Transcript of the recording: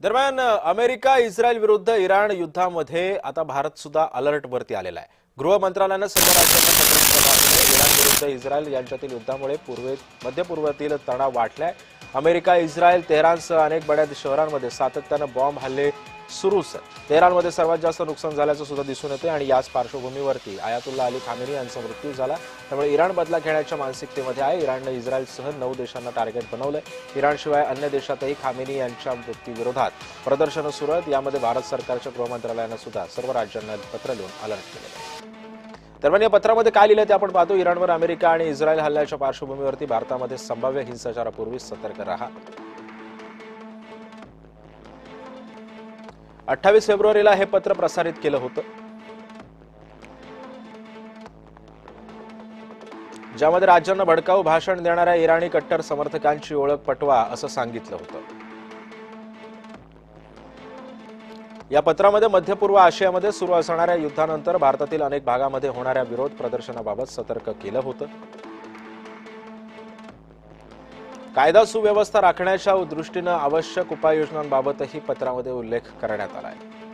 दरम्यान America Israel विरुद्ध Iran युद्धामध्ये आता भारत सुद्धा अलर्ट वरती आलेला आहे। गृह मंत्रालयाने सर्व राज्यांना पत्र पाठवले। इराण विरुद्ध इस्रायल यांच्यातील युद्धामुळे मध्य पूर्वेतील तणाव वाढलाय। अमेरिका, इस्रायल, तेहरानसह अनेक बड्या शहरांमध्ये सातत्याने बॉम्ब हल्ले सुरूच आहेत। तेहरानमध्ये सर्वात जास्त नुकसान झाल्याचं सुद्धा दिसून येते आणि याच पार्श्वभूमीवरती आयातुल्ला अली खामेनी यांचा मृत्यू झाला। त्यामुळे इराण बदला घेण्याच्या मानसिकतेमध्ये आहे। इराणने इस्रायलसह 9 देशांना टार्गेट बनवलंय। इराणशिवाय अन्य देशातही खामेनी यांच्या मृत्यूविरोधात प्रदर्शनं सुरू आहेत। यामध्ये भारत सरकारच्या गृह मंत्रालयाने सुद्धा सर्व राज्यांना पत्र लिहून अलर्ट केलं आहे। दरम्यान या पत्रामध्ये काय लिहिलं ते आपण पाहतो। इराणवर अमेरिका आणि इस्रायल हल्ल्याच्या पार्श्वभूमीवरती भारतामध्ये संभाव्य हिंसाचारापूर्वी सतर्क राहा। 28 फेब्रुवारीला हे पत्र प्रसारित केलं होतं, ज्यामध्ये राज्यांना भडकाऊ भाषण देणाऱ्या इराणी कट्टर समर्थकांची ओळख पटवा असं सांगितलं होतं। या पत्रामध्ये मध्य पूर्व आशियामध्ये सुरू असणाऱ्या युद्धानंतर भारतातील अनेक भागामध्ये होणाऱ्या विरोध प्रदर्शनाबाबत सतर्क केलं होतं। कायदा सुव्यवस्था राखण्याच्या दृष्टीने आवश्यक उपाययोजनांबाबतही पत्रामध्ये उल्लेख करण्यात आला आहे।